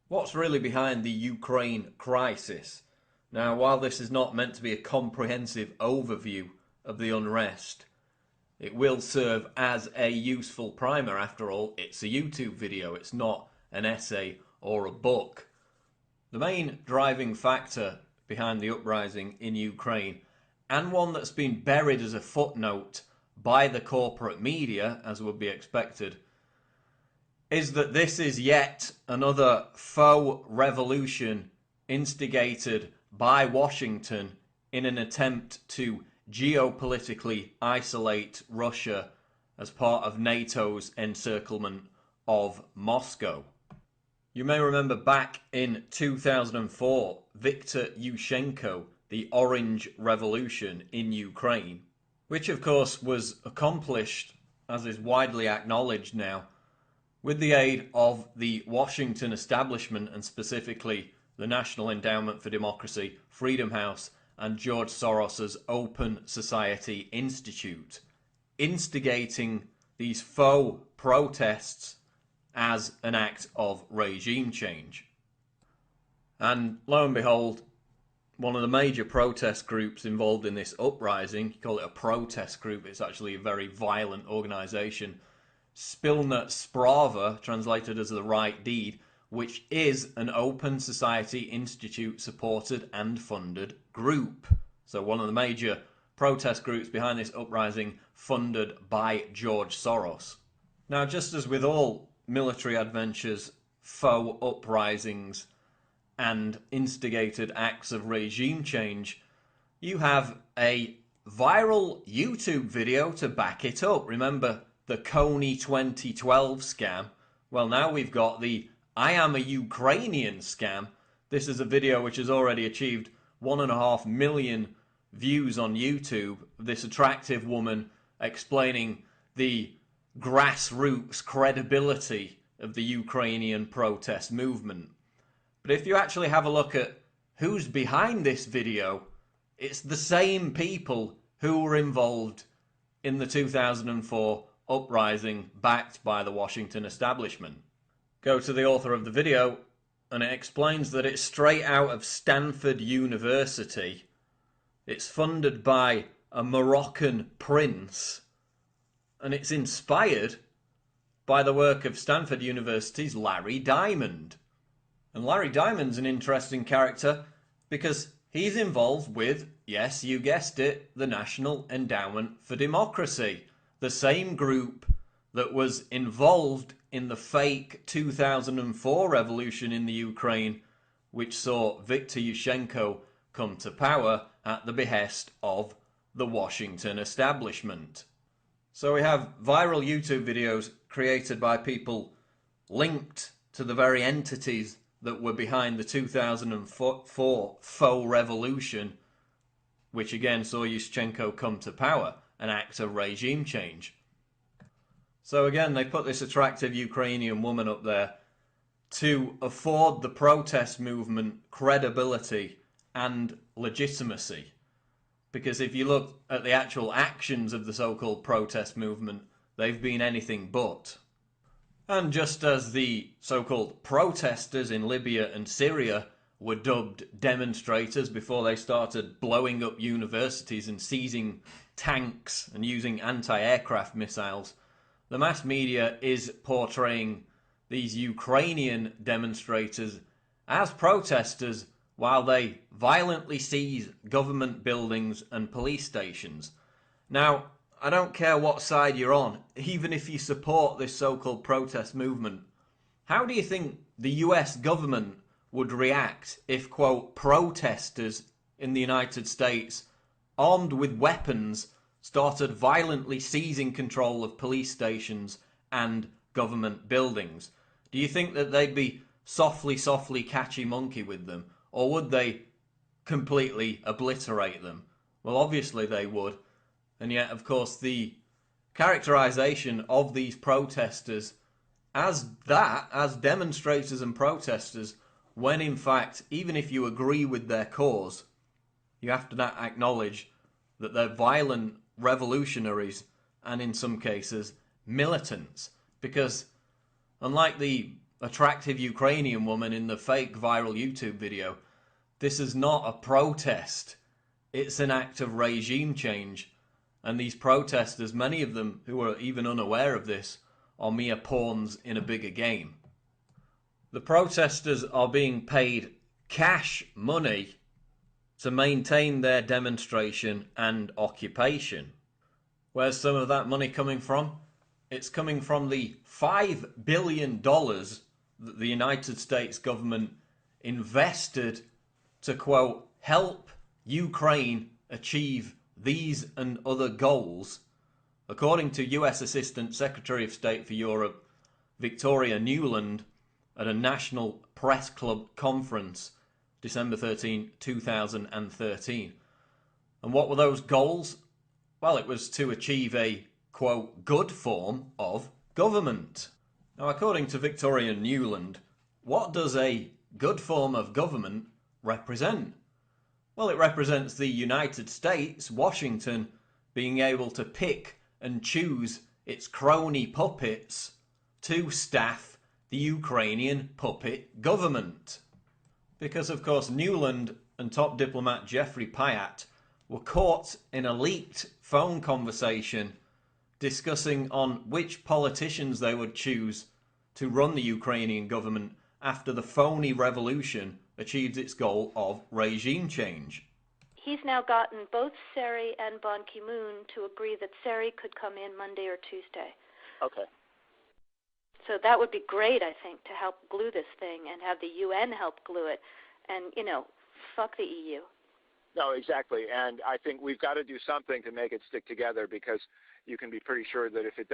What's really behind the Ukraine crisis? Now, while this is not meant to be a comprehensive overview of the unrest, it will serve as a useful primer. After all, it's a YouTube video, it's not an essay or a book. The main driving factor behind the uprising in Ukraine, and one that's been buried as a footnote by the corporate media, as would be expected, is that this is yet another faux revolution instigated by Washington in an attempt to geopolitically isolate Russia as part of NATO's encirclement of Moscow. You may remember back in 2004, Viktor Yushchenko, the Orange Revolution in Ukraine, which of course was accomplished, as is widely acknowledged now, with the aid of the Washington establishment, and specifically the National Endowment for Democracy, Freedom House, and George Soros's Open Society Institute, instigating these faux protests as an act of regime change. And lo and behold, one of the major protest groups involved in this uprising, you call it a protest group, it's actually a very violent organisation, Spilna Sprava, translated as the right deed, which is an Open Society Institute supported and funded group. So one of the major protest groups behind this uprising, funded by George Soros. Now, just as with all military adventures, faux uprisings, and instigated acts of regime change, you have a viral YouTube video to back it up. Remember the Coney 2012 scam? Well, now we've got the I am a Ukrainian scam. This is a video which has already achieved 1.5 million views on YouTube. This attractive woman explaining the grassroots credibility of the Ukrainian protest movement. But if you actually have a look at who's behind this video, it's the same people who were involved in the 2004 uprising backed by the Washington establishment. Go to the author of the video and it explains that it's straight out of Stanford University. It's funded by a Moroccan prince, and it's inspired by the work of Stanford University's Larry Diamond. And Larry Diamond's an interesting character because he's involved with, yes, you guessed it, the National Endowment for Democracy, the same group that was involved in the fake 2004 revolution in the Ukraine, which saw Viktor Yushchenko come to power at the behest of the Washington establishment. So we have viral YouTube videos created by people linked to the very entities that were behind the 2004 faux revolution, which again saw Yushchenko come to power, an act of regime change. So again, they put this attractive Ukrainian woman up there to afford the protest movement credibility and legitimacy. Because if you look at the actual actions of the so-called protest movement, they've been anything but. And just as the so-called protesters in Libya and Syria were dubbed demonstrators before they started blowing up universities and seizing tanks and using anti-aircraft missiles, the mass media is portraying these Ukrainian demonstrators as protesters while they violently seize government buildings and police stations. Now, I don't care what side you're on, even if you support this so-called protest movement, how do you think the US government would react if, quote, protesters in the United States, armed with weapons, started violently seizing control of police stations and government buildings? Do you think that they'd be softly catchy monkey with them? Or would they completely obliterate them? Well, obviously they would. And yet, of course, the characterization of these protesters as demonstrators and protesters, when in fact, even if you agree with their cause, you have to acknowledge that they're violent revolutionaries and in some cases militants. Because unlike the attractive Ukrainian woman in the fake viral YouTube video, this is not a protest. It's an act of regime change. And these protesters, many of them who are even unaware of this, are mere pawns in a bigger game. The protesters are being paid cash money to maintain their demonstration and occupation. Where's some of that money coming from? It's coming from the $5 billion that the United States government invested to, quote, help Ukraine achieve these and other goals, according to US Assistant Secretary of State for Europe Victoria Nuland at a National Press Club conference December 13, 2013. And what were those goals? Well, it was to achieve a, quote, good form of government. Now, according to Victoria Nuland, what does a good form of government represent? Well, it represents the United States, Washington, being able to pick and choose its crony puppets to staff the Ukrainian puppet government. Because, of course, Nuland and top diplomat Jeffrey Pyatt were caught in a leaked phone conversation discussing on which politicians they would choose to run the Ukrainian government after the phony revolution achieved its goal of regime change. He's now gotten both Seri and Ban Ki-moon to agree that Seri could come in Monday or Tuesday. Okay. So that would be great, I think, to help glue this thing and have the UN help glue it. And, fuck the EU. No, exactly. And I think we've got to do something to make it stick together, because you can be pretty sure that if it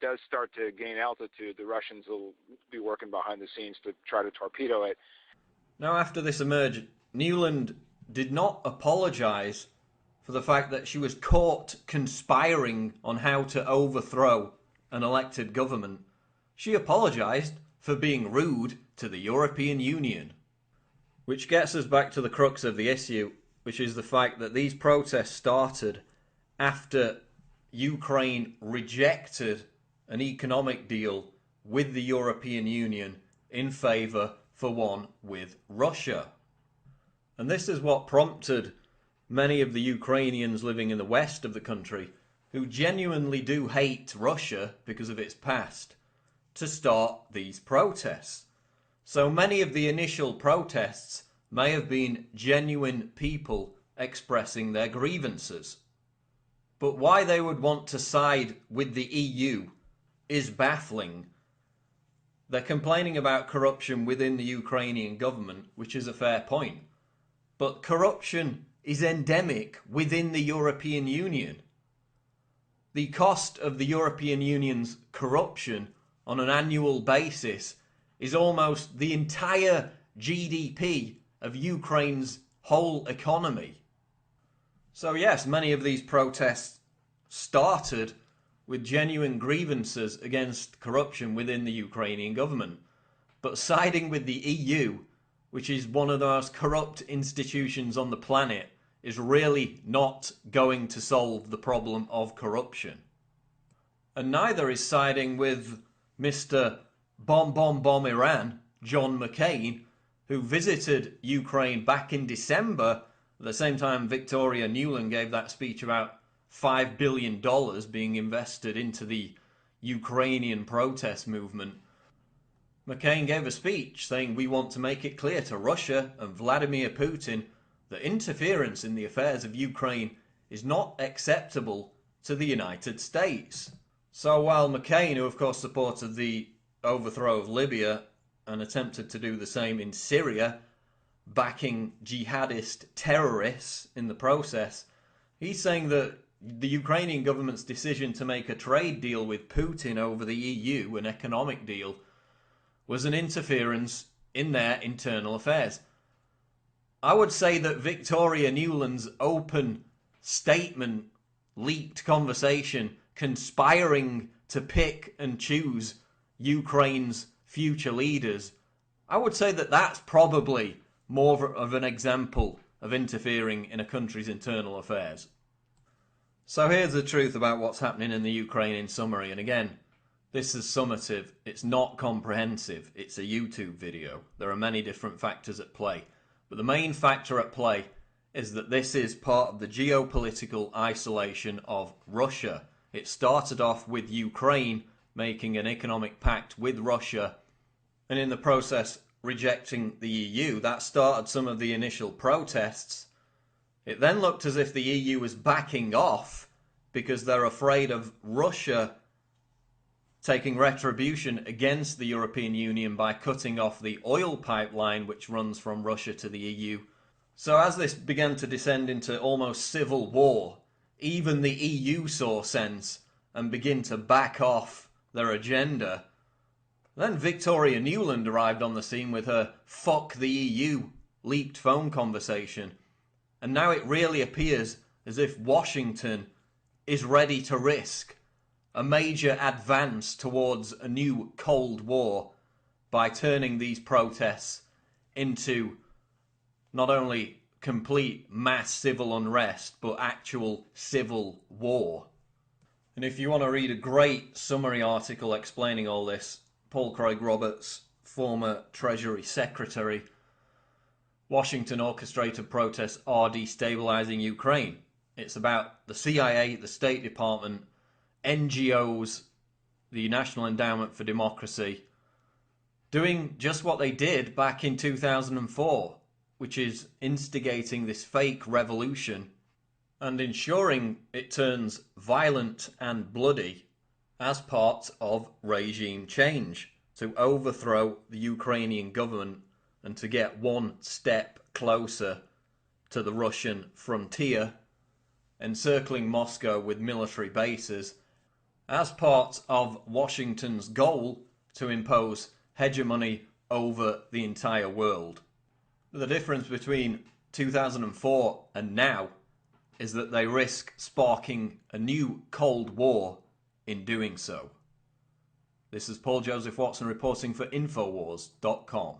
does start to gain altitude, the Russians will be working behind the scenes to try to torpedo it. Now, after this emerged, Nuland did not apologise for the fact that she was caught conspiring on how to overthrow an elected government. She apologised for being rude to the European Union. Which gets us back to the crux of the issue, which is the fact that these protests started after Ukraine rejected an economic deal with the European Union in favour for one with Russia. And this is what prompted many of the Ukrainians living in the west of the country, who genuinely do hate Russia because of its past, to start these protests. So many of the initial protests may have been genuine people expressing their grievances. But why they would want to side with the EU is baffling. They're complaining about corruption within the Ukrainian government, which is a fair point. But corruption is endemic within the European Union. The cost of the European Union's corruption on an annual basis is almost the entire GDP of Ukraine's whole economy. So yes, many of these protests started with genuine grievances against corruption within the Ukrainian government. But siding with the EU, which is one of the most corrupt institutions on the planet, is really not going to solve the problem of corruption. And neither is siding with Mr. Bomb Iran, John McCain, who visited Ukraine back in December, at the same time Victoria Nuland gave that speech about $5 billion being invested into the Ukrainian protest movement. McCain gave a speech saying we want to make it clear to Russia and Vladimir Putin that interference in the affairs of Ukraine is not acceptable to the United States. So while McCain, who of course supported the overthrow of Libya and attempted to do the same in Syria, backing jihadist terrorists in the process, he's saying that the Ukrainian government's decision to make a trade deal with Putin over the EU, an economic deal, was an interference in their internal affairs. I would say that Victoria Nuland's open statement, leaked conversation, conspiring to pick and choose Ukraine's future leaders, I would say that that's probably more of an example of interfering in a country's internal affairs. So here's the truth about what's happening in the Ukraine in summary. And again, This is summative, it's not comprehensive, it's a YouTube video. There are many different factors at play. But the main factor at play is that this is part of the geopolitical isolation of Russia. It started off with Ukraine making an economic pact with Russia, and in the process rejecting the EU. That started some of the initial protests. It then looked as if the EU was backing off because they're afraid of Russia taking retribution against the European Union by cutting off the oil pipeline which runs from Russia to the EU. So as this began to descend into almost civil war, even the EU saw sense and begin to back off their agenda. Then Victoria Nuland arrived on the scene with her "fuck the EU" leaked phone conversation. And now it really appears as if Washington is ready to risk a major advance towards a new Cold War by turning these protests into not only complete mass civil unrest, but actual civil war. And if you want to read a great summary article explaining all this, Paul Craig Roberts, former Treasury Secretary, Washington orchestrated protests are destabilizing Ukraine. It's about the CIA, the State Department, NGOs, the National Endowment for Democracy, doing just what they did back in 2004, which is instigating this fake revolution and ensuring it turns violent and bloody as part of regime change to overthrow the Ukrainian government and to get one step closer to the Russian frontier, encircling Moscow with military bases as part of Washington's goal to impose hegemony over the entire world. The difference between 2004 and now is that they risk sparking a new Cold War in doing so. This is Paul Joseph Watson reporting for Infowars.com.